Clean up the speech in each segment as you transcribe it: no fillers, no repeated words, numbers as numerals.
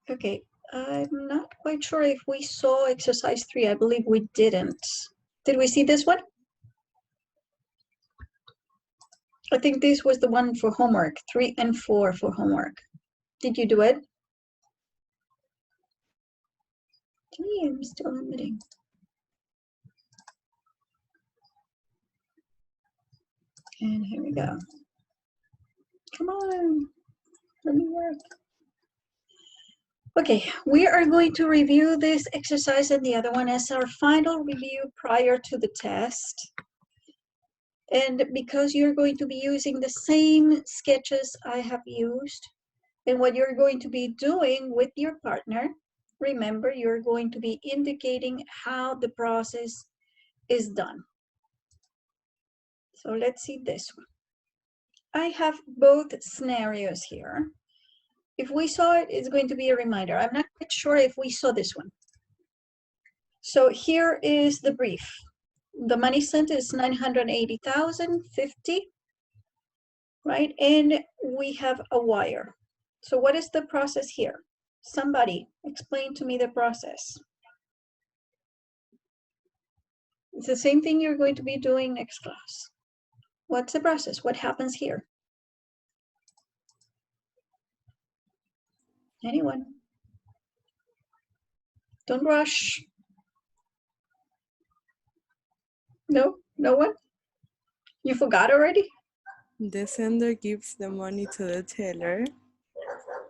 Okay, I'm not quite sure if we saw exercise 3. I believe we didn't. Did we see this one? I think this was the one for homework, 3 and 4 for homework. Did you do it? I'm still admitting. And here we go. Come on, let me work. Okay, we are going to review this exercise and the other one as our final review prior to the test. And because you're going to be using the same sketches I have used, and what you're going to be doing with your partner, remember, you're going to be indicating how the process is done. So let's see this one. I have both scenarios here. If we saw it, it's going to be a reminder. I'm not quite sure if we saw this one. So here is the brief. The money sent is 980,050, right? And we have a wire. So what is the process here? Somebody explain to me the process. It's the same thing you're going to be doing next class. What's the process? What happens here? Anyone? Don't rush. No? No one? You forgot already? The sender gives the money to the teller,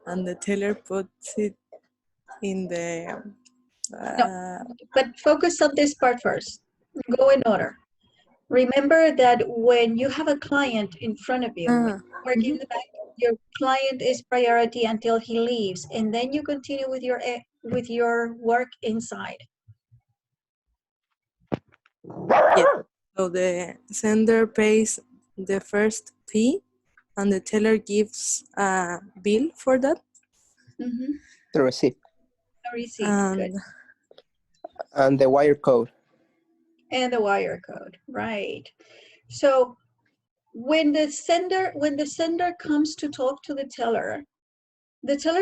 and the teller puts it in the... No, but focus on this part first. Go in order. Remember that when you have a client in front of you, working in the bank, your client is priority until he leaves, and then you continue with your work inside. Yes. So the sender pays the first fee, and the teller gives a bill for that. Mm-hmm. The receipt. A receipt, good. And the wire code. And the wire code, right. So when the sender comes to talk to the teller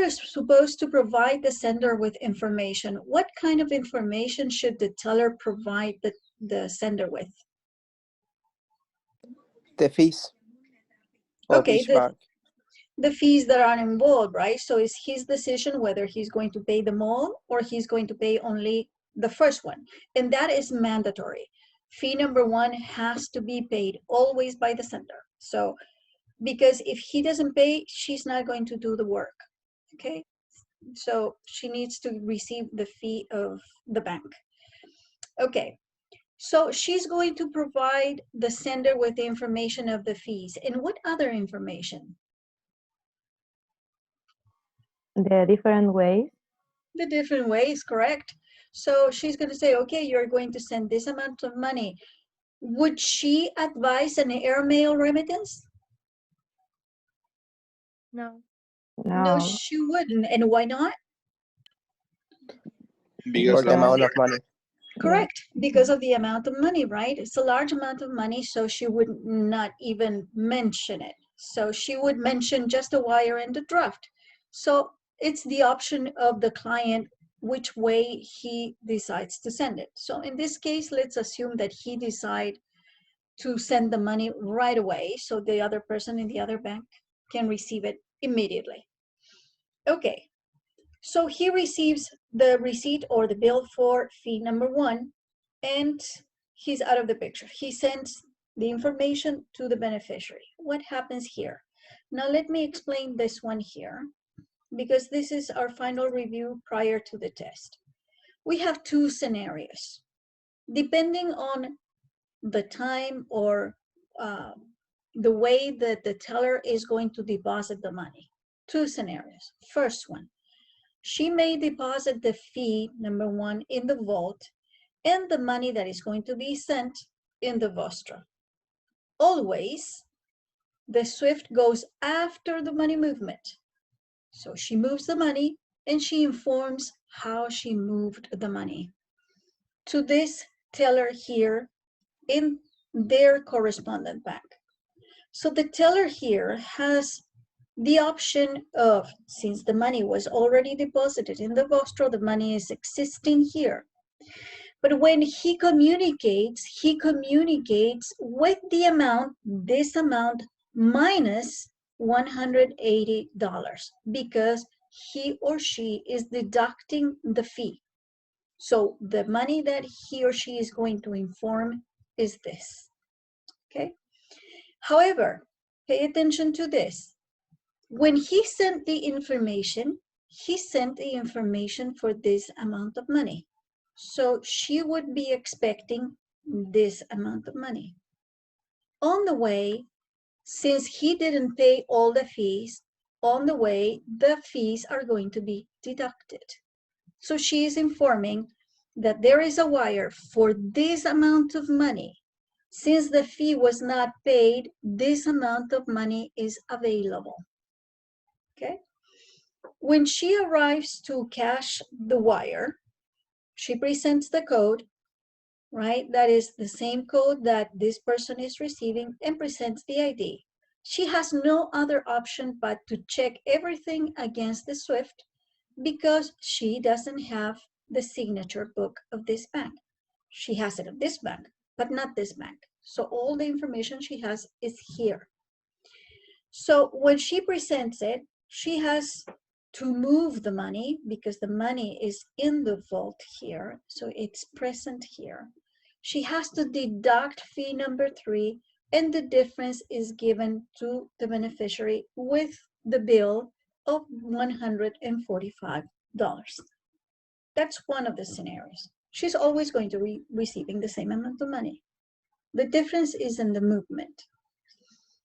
is supposed to provide the sender with information. What kind of information should the teller provide the sender with? The fees. Okay, the fees that are involved, right? So it's his decision whether he's going to pay them all or he's going to pay only the first one. And that is mandatory. Fee number 1 has to be paid always by the sender. So, because if he doesn't pay, she's not going to do the work, okay? So she needs to receive the fee of the bank. Okay, so she's going to provide the sender with the information of the fees. And what other information? The different ways. The different ways, correct. So she's going to say, okay, you're going to send this amount of money. Would she advise an airmail remittance? No. No, she wouldn't. And why not? Because the amount of money. Correct, because of the amount of money, right? It's a large amount of money, so she would not even mention it. So she would mention just a wire and a draft. So it's the option of the client which way he decides to send it. So in this case, let's assume that he decides to send the money right away, so the other person in the other bank can receive it immediately. Okay. So he receives the receipt or the bill for fee number 1, and he's out of the picture. He sends the information to the beneficiary. What happens here? Now let me explain this one here, because this is our final review prior to the test. We have 2 scenarios. Depending on the time or the way that the teller is going to deposit the money. 2 scenarios. First one. She may deposit the fee, number 1, in the vault and the money that is going to be sent in the Vostra. Always, the SWIFT goes after the money movement. So she moves the money and she informs how she moved the money to this teller here in their correspondent bank. So the teller here has the option of, since the money was already deposited in the Vostro, the money is existing here. But when he communicates with the amount, this amount minus $180, because he or she is deducting the fee. So the money that he or she is going to inform is this, okay? However, pay attention to this. When he sent the information, he sent the information for this amount of money. So she would be expecting this amount of money. On the way, since he didn't pay all the fees, on the way, the fees are going to be deducted. So she is informing that there is a wire for this amount of money. Since the fee was not paid, this amount of money is available. Okay? When she arrives to cash the wire, she presents the code, right? That is the same code that this person is receiving, and presents the ID. She has no other option but to check everything against the SWIFT, because she doesn't have the signature book of this bank. She has it of this bank, but not this bank. So all the information she has is here. So when she presents it, she has to move the money, because the money is in the vault here, so it's present here. She has to deduct fee number 3, and the difference is given to the beneficiary with the bill of $145. That's one of the scenarios. She's always going to be receiving the same amount of money. The difference is in the movement.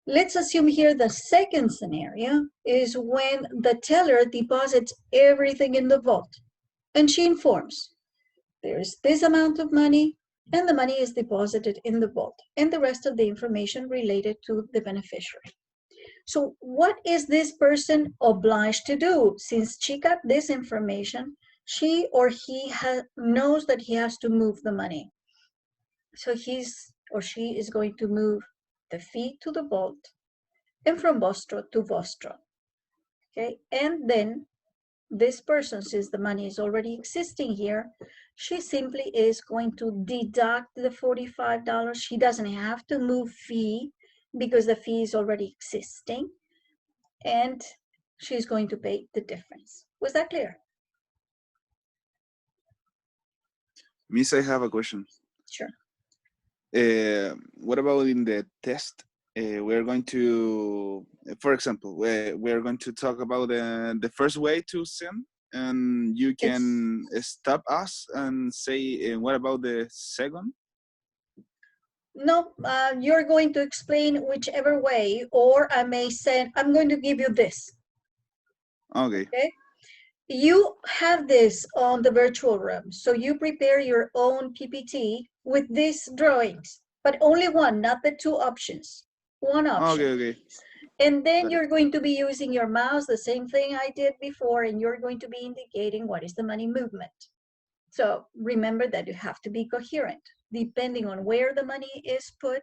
Let's assume here the second scenario is when the teller deposits everything in the vault, and she informs there's this amount of money, and the money is deposited in the vault, and the rest of the information related to the beneficiary. So what is this person obliged to do? Since she got this information, she or he knows that he has to move the money. So he's or she is going to move the fee to the vault, and from Vostro to Vostro, okay? And then this person, since the money is already existing here, she simply is going to deduct the $45. She doesn't have to move fee because the fee is already existing, and she's going to pay the difference. Was that clear? Miss, I have a question. Sure. What about in the test? We're going to, for example, we're going to talk about the first way to send, and you can stop us and say, what about the second? No, you're going to explain whichever way, or I may say, I'm going to give you this. Okay. Okay. You have this on the virtual room, so you prepare your own PPT with these drawings, but only one, not the two options. One option. Okay. And then you're going to be using your mouse, the same thing I did before, and you're going to be indicating what is the money movement. So remember that you have to be coherent. Depending on where the money is put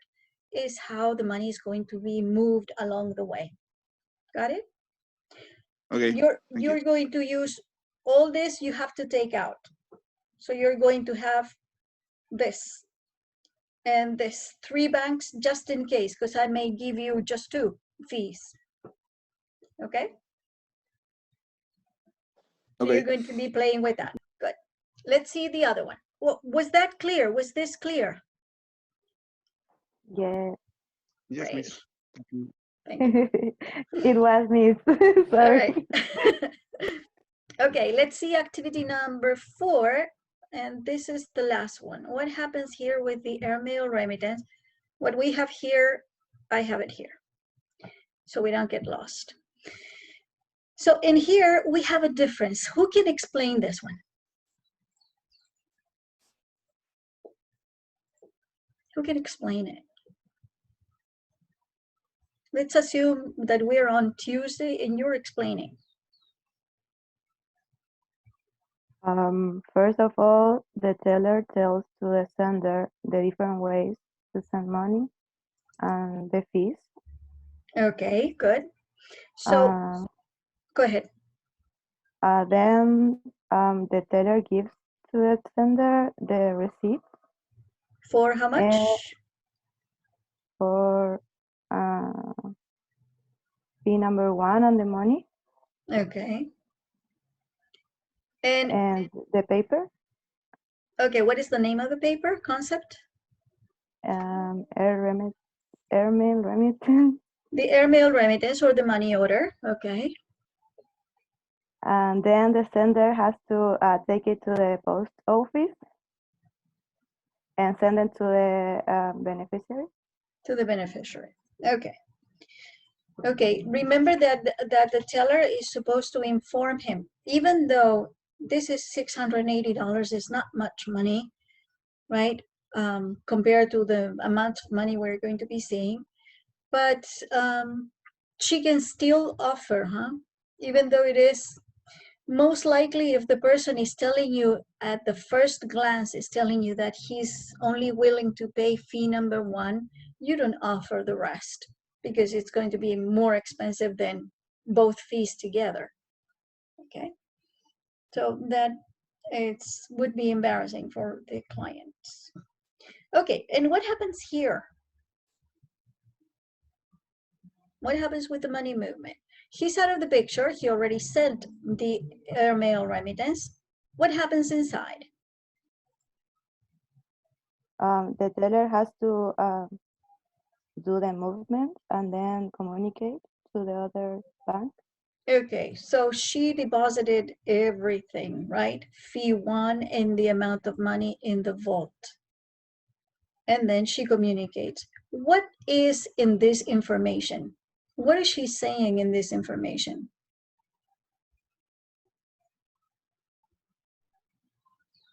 is how the money is going to be moved along the way. Got it? Okay. You're going to use all this, you have to take out. So you're going to have this and this, 3 banks just in case, because I may give you just 2 fees. Okay? So you're going to be playing with that. Good. Let's see the other one. Well, was that clear? Was this clear? Yeah. Yes, Great. Miss. Thank you. It was Miss. Sorry. All right. Okay, let's see activity number 4. And this is the last one. What happens here with the airmail remittance? What we have here, I have it here, so we don't get lost. So in here, we have a difference. Who can explain this one? Who can explain it? Let's assume that we're on Tuesday and you're explaining. First of all, the teller tells to the sender the different ways to send money and the fees. Okay, good. So go ahead. Then the teller gives to the sender the receipt For how much? for fee number 1 on the money Okay. And the paper, okay, what is the name of the paper concept? airmail remittance, The airmail remittance or the money order. Okay. and then the sender has to take it to the post office and send it to the beneficiary. To the beneficiary. Okay. Okay. Remember that the teller is supposed to inform him, even though this is $680 is not much money, right? Compared to the amount of money we're going to be seeing, but she can still offer, huh? Even though it is most likely, if the person is telling you at the first glance is telling you that he's only willing to pay fee number 1, you don't offer the rest because it's going to be more expensive than both fees together. Okay, so that would be embarrassing for the clients. Okay, and what happens here? What happens with the money movement? He's out of the picture. He already sent the airmail remittance. What happens inside? The teller has to do the movement and then communicate to the other bank. Okay, so she deposited everything, right? Fee 1 and the amount of money in the vault. And then she communicates. What is in this information? What is she saying in this information?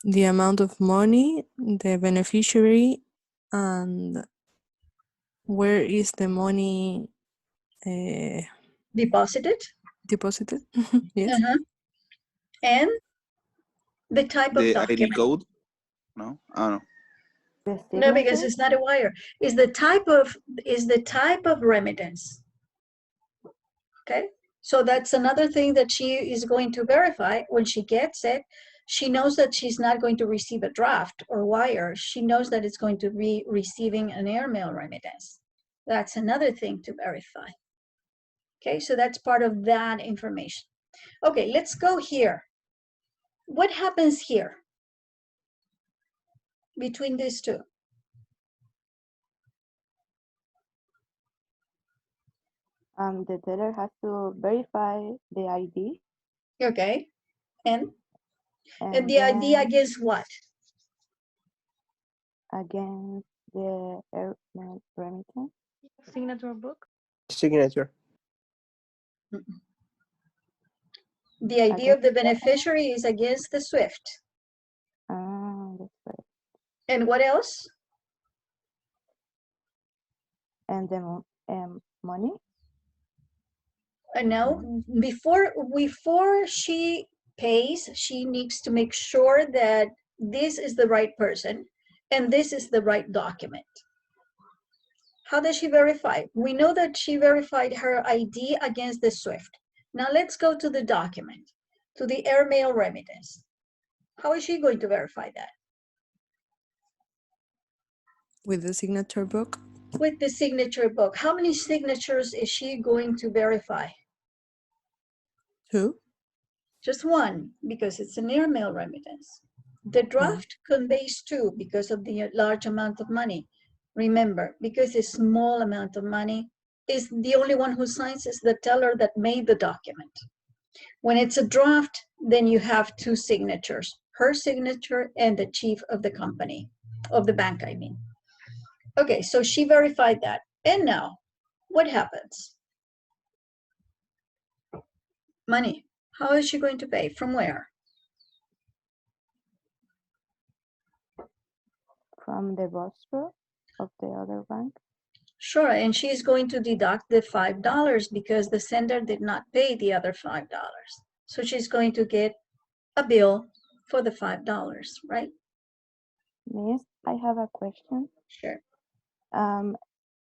The amount of money, the beneficiary, and where is the money Deposited? deposited? Yes. And the type of The ID document. code? No, I don't know. The No, because signature, it's not a wire. Is the type of remittance. Okay, so that's another thing that she is going to verify when she gets it. She knows that she's not going to receive a draft or wire. She knows that it's going to be receiving an airmail remittance. That's another thing to verify. Okay, so that's part of that information. Okay, let's go here. What happens here between these two? the teller has to verify the ID. Okay, and the then ID against what? against the airmail remittance. Signature book. Signature. The ID of the beneficiary is against the SWIFT. That's right. And what else? And the money. No, before she pays, she needs to make sure that this is the right person and this is the right document. How does she verify? We know that she verified her ID against the SWIFT. Now let's go to the document, to the airmail remittance. How is she going to verify that? With the signature book? With the signature book. How many signatures is she going to verify? 2. Just 1, because it's an airmail remittance. The draft conveys 2 because of the large amount of money. Remember, because it's a small amount of money, is the only one who signs is the teller that made the document. When it's a draft, then you have 2 signatures, her signature and the chief of the company, of the bank, I mean. Okay, so she verified that. And now, what happens? Money. How is she going to pay? From where? From the voucher of the other bank. Sure, and she's going to deduct the $5 because the sender did not pay the other $5. So she's going to get a bill for the $5, right? Miss, I have a question. Sure.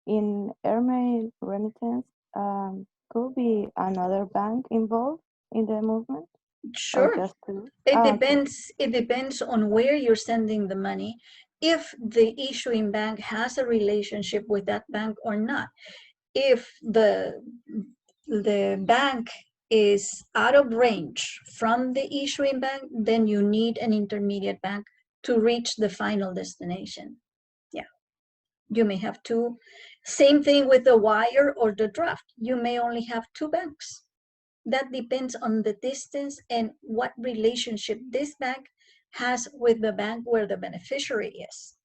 In airmail remittance, could could be another bank involved in the movement? Or Sure. just two? It Okay. depends. It depends on where you're sending the money, if the issuing bank has a relationship with that bank or not. If the bank is out of range from the issuing bank, then you need an intermediate bank to reach the final destination. Yeah. You may have two. Same thing with the wire or the draft. You may only have two banks. That depends on the distance and what relationship this bank has with the bank where the beneficiary is.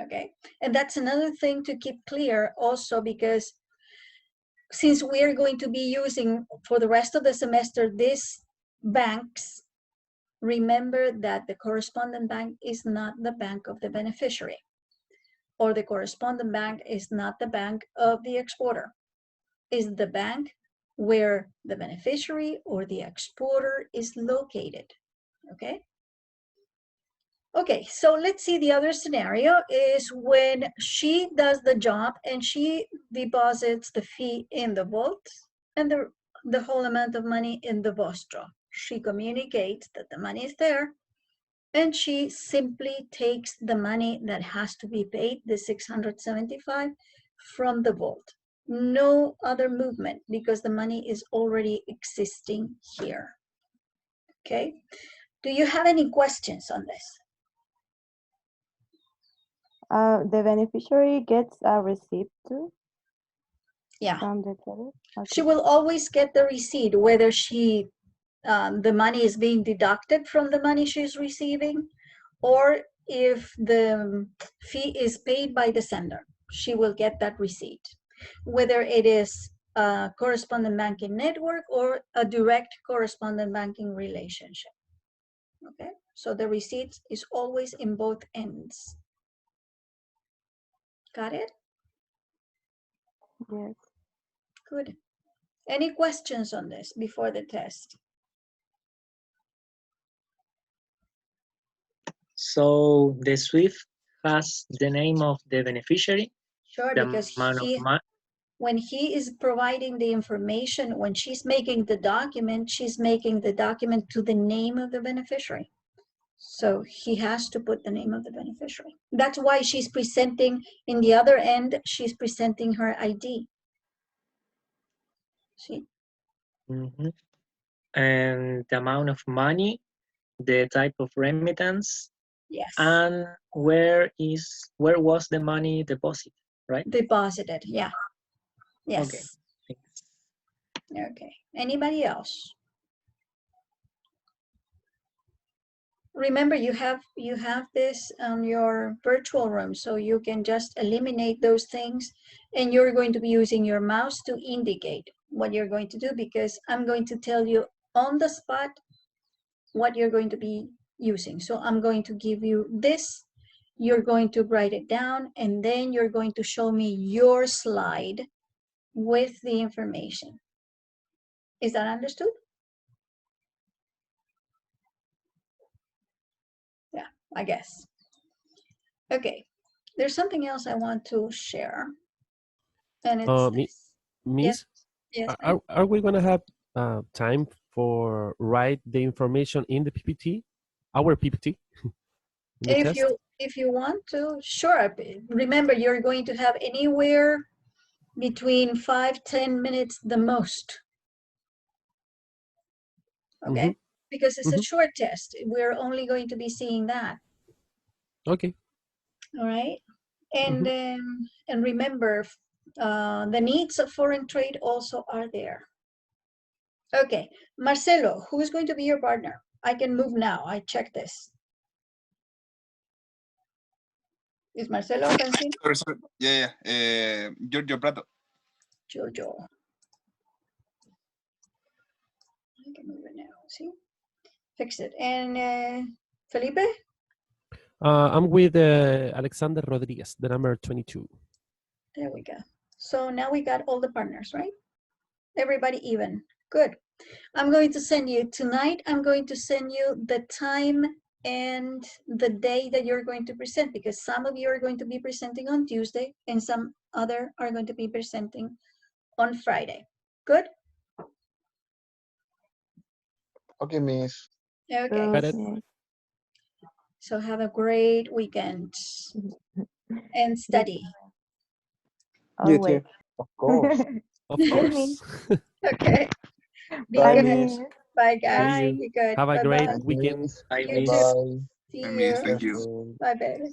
Okay, and that's another thing to keep clear also, because since we're going to be using for the rest of the semester these banks, remember that the correspondent bank is not the bank of the beneficiary, or the correspondent bank is not the bank of the exporter. Is the bank where the beneficiary or the exporter is located. Okay. Okay, so let's see, the other scenario is when she does the job and she deposits the fee in the vault and the whole amount of money in the vostro. She communicates that the money is there and she simply takes the money that has to be paid, the 675, from the vault. No other movement because the money is already existing here. Okay, do you have any questions on this? The beneficiary gets a receipt too Yeah, from the teller? she Okay. will always get the receipt, whether she the money is being deducted from the money she's receiving, or if the fee is paid by the sender, she will get that receipt, whether it is a correspondent banking network or a direct correspondent banking relationship. Okay, so the receipt is always in both ends. Got it? Yes. Good. Any questions on this before the test? So the SWIFT has the name of the beneficiary, Sure, the because amount of money. when he is providing the information, when she's making the document, she's making the document to the name of the beneficiary. So he has to put the name of the beneficiary. That's why she's presenting, in the other end, she's presenting her ID. See? Mhm. And the amount of money, the type of remittance, Yes. and where was the money deposited, right? Deposited, yeah. Yes. Okay. Thanks. Okay. Anybody else? Remember, you have this on your virtual room, so you can just eliminate those things, and you're going to be using your mouse to indicate what you're going to do, because I'm going to tell you on the spot what you're going to be using. So I'm going to give you this, you're going to write it down, and then you're going to show me your slide with the information. Is that understood? Yeah, I guess. Okay, there's something else I want to share, and it's this. Miss, Yes, are we going to have time for write the information in the PPT, our PPT, in the test? If you want to, sure. Remember, you're going to have anywhere between 5-10 minutes the most. Okay, because it's a short test. We're only going to be seeing that. Okay. All right, and remember, the needs of foreign trade also are there. Okay, Marcelo, who is going to be your partner? I can move now. I check this. Is Marcelo Francine? Sorry. Yeah. Giorgio Prato. Jojo. I can move it now. See? Fix it. And Felipe? I'm with Alexander Rodriguez, the number 22. There we go. So now we got all the partners, right? Everybody even. Good. I'm going to send you tonight. I'm going to send you the time and the day that you're going to present, because some of you are going to be presenting on Tuesday and some other are going to be presenting on Friday. Good? Okay, Miss. Okay. Got Good, it? Miss. So have a great weekend and study. You Always. too. Of course. Of Bye, Miss. course. Okay. Be Bye, Bye, good. Miss. Miss. Bye, guys. See you. Bye. Be good. Have a Bye great bye. Thank you, weekend. Miss. Bye, You Miss. too. Bye-bye. See Bye, you. Miss. Thank you. Perfect. Bye, baby.